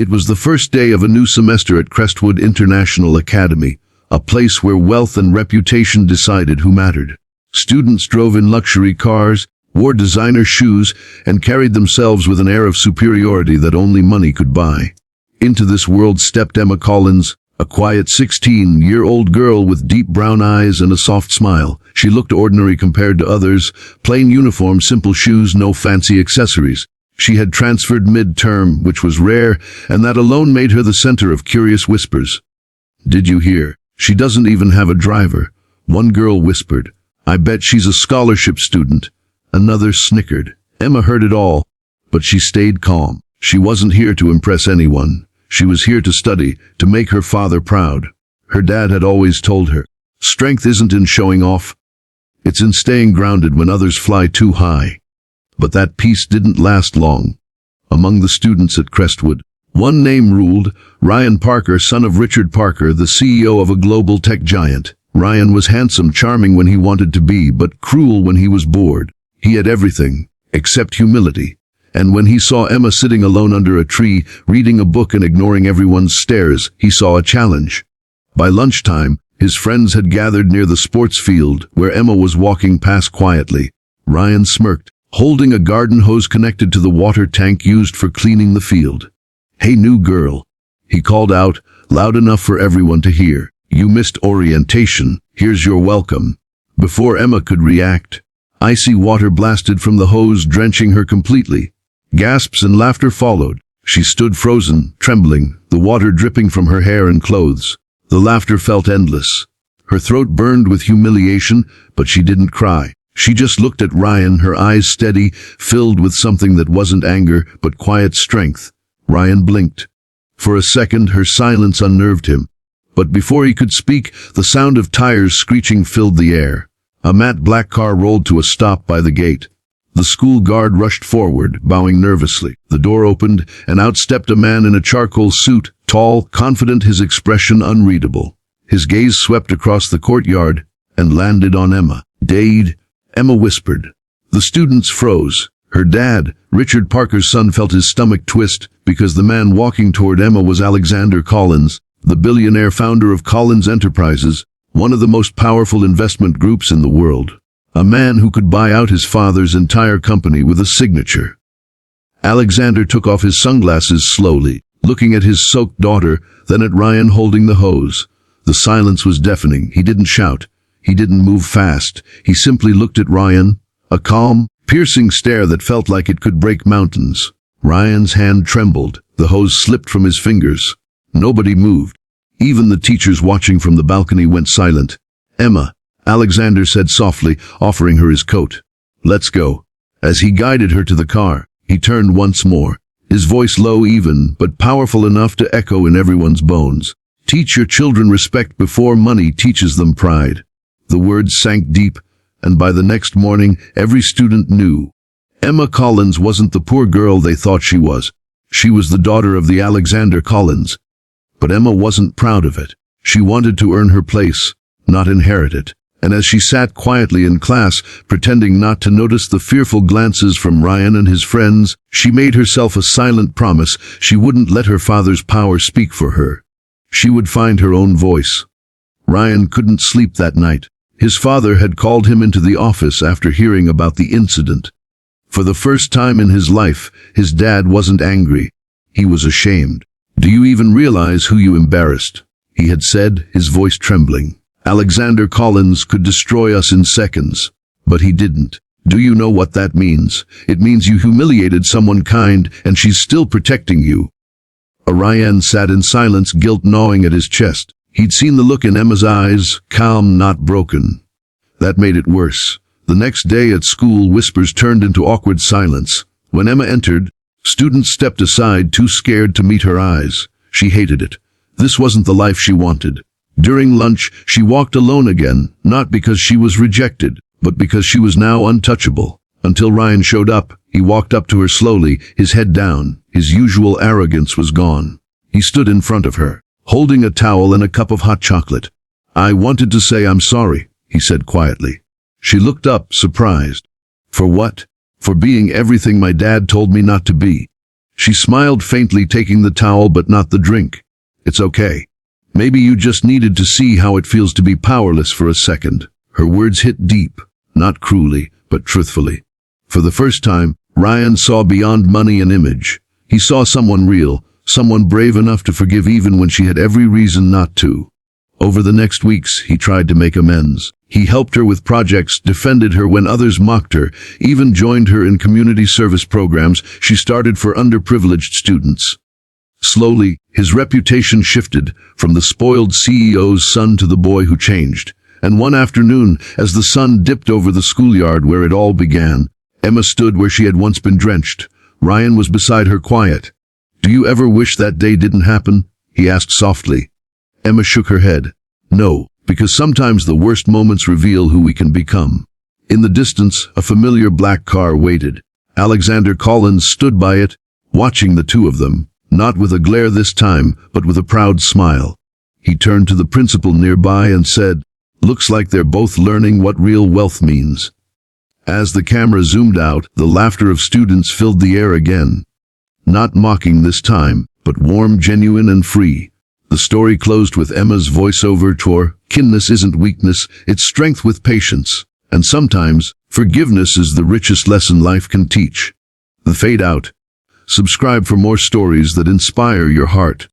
It was the first day of a new semester at Crestwood International Academy, a place where wealth and reputation decided who mattered. Students drove in luxury cars, wore designer shoes, and carried themselves with an air of superiority that only money could buy. Into this world stepped Emma Collins, a quiet 16-year-old girl with deep brown eyes and a soft smile. She looked ordinary compared to others, plain uniform, simple shoes, no fancy accessories. She had transferred mid-term, which was rare, and that alone made her the center of curious whispers. "Did you hear? She doesn't even have a driver," one girl whispered. "I bet she's a scholarship student." Another snickered. Emma heard it all, but she stayed calm. She wasn't here to impress anyone. She was here to study, to make her father proud. Her dad had always told her, "Strength isn't in showing off. It's in staying grounded when others fly too high." But that peace didn't last long. Among the students at Crestwood, one name ruled: Ryan Parker, son of Richard Parker, the CEO of a global tech giant. Ryan was handsome, charming when he wanted to be, but cruel when he was bored. He had everything, except humility. And when he saw Emma sitting alone under a tree, reading a book and ignoring everyone's stares, he saw a challenge. By lunchtime, his friends had gathered near the sports field, where Emma was walking past quietly. Ryan smirked, holding a garden hose connected to the water tank used for cleaning the field. "Hey, new girl," he called out, loud enough for everyone to hear. "You missed orientation. Here's your welcome." Before Emma could react, icy water blasted from the hose, drenching her completely. Gasps and laughter followed. She stood frozen, trembling, the water dripping from her hair and clothes. The laughter felt endless. Her throat burned with humiliation, but she didn't cry. She just looked at Ryan, her eyes steady, filled with something that wasn't anger, but quiet strength. Ryan blinked. For a second, her silence unnerved him. But before he could speak, the sound of tires screeching filled the air. A matte black car rolled to a stop by the gate. The school guard rushed forward, bowing nervously. The door opened, and out stepped a man in a charcoal suit, tall, confident, his expression unreadable. His gaze swept across the courtyard and landed on Emma. "Dade," Emma whispered. The students froze. Her dad, Richard Parker's son, felt his stomach twist because the man walking toward Emma was Alexander Collins, the billionaire founder of Collins Enterprises, one of the most powerful investment groups in the world. A man who could buy out his father's entire company with a signature. Alexander took off his sunglasses slowly, looking at his soaked daughter, then at Ryan holding the hose. The silence was deafening. He didn't shout. He didn't move fast. He simply looked at Ryan, a calm, piercing stare that felt like it could break mountains. Ryan's hand trembled. The hose slipped from his fingers. Nobody moved. Even the teachers watching from the balcony went silent. "Emma," Alexander said softly, offering her his coat. "Let's go." As he guided her to the car, he turned once more, his voice low, even, but powerful enough to echo in everyone's bones. "Teach your children respect before money teaches them pride." The words sank deep, and by the next morning, every student knew. Emma Collins wasn't the poor girl they thought she was. She was the daughter of the Alexander Collins. But Emma wasn't proud of it. She wanted to earn her place, not inherit it. And as she sat quietly in class, pretending not to notice the fearful glances from Ryan and his friends, she made herself a silent promise: she wouldn't let her father's power speak for her. She would find her own voice. Ryan couldn't sleep that night. His father had called him into the office after hearing about the incident. For the first time in his life, his dad wasn't angry. He was ashamed. "Do you even realize who you embarrassed?" he had said, his voice trembling. "Alexander Collins could destroy us in seconds, but he didn't. Do you know what that means? It means you humiliated someone kind, and she's still protecting you." Ryan sat in silence, guilt gnawing at his chest. He'd seen the look in Emma's eyes, calm, not broken. That made it worse. The next day at school, whispers turned into awkward silence. When Emma entered, students stepped aside, too scared to meet her eyes. She hated it. This wasn't the life she wanted. During lunch, she walked alone again, not because she was rejected, but because she was now untouchable. Until Ryan showed up, he walked up to her slowly, his head down. His usual arrogance was gone. He stood in front of her, holding a towel and a cup of hot chocolate. "I wanted to say I'm sorry," he said quietly. She looked up, surprised. "For what?" "For being everything my dad told me not to be." She smiled faintly, taking the towel but not the drink. It's okay. Maybe you just needed to see how it feels to be powerless for a second. Her words hit deep, not cruelly, but truthfully. For the first time, Ryan saw beyond money and image. He saw someone real, someone brave enough to forgive even when she had every reason not to. Over the next weeks, he tried to make amends. He helped her with projects, defended her when others mocked her, even joined her in community service programs she started for underprivileged students. Slowly, his reputation shifted from the spoiled CEO's son to the boy who changed. And one afternoon, as the sun dipped over the schoolyard where it all began, Emma stood where she had once been drenched. Ryan was beside her, quiet. "Do you ever wish that day didn't happen?" he asked softly. Emma shook her head. "No, because sometimes the worst moments reveal who we can become." In the distance, a familiar black car waited. Alexander Collins stood by it, watching the two of them, not with a glare this time, but with a proud smile. He turned to the principal nearby and said, "Looks like they're both learning what real wealth means." As the camera zoomed out, the laughter of students filled the air again. Not mocking this time, but warm, genuine, and free. The story closed with Emma's voiceover tour. Kindness isn't weakness, it's strength with patience. And sometimes, forgiveness is the richest lesson life can teach. The fade out. Subscribe for more stories that inspire your heart.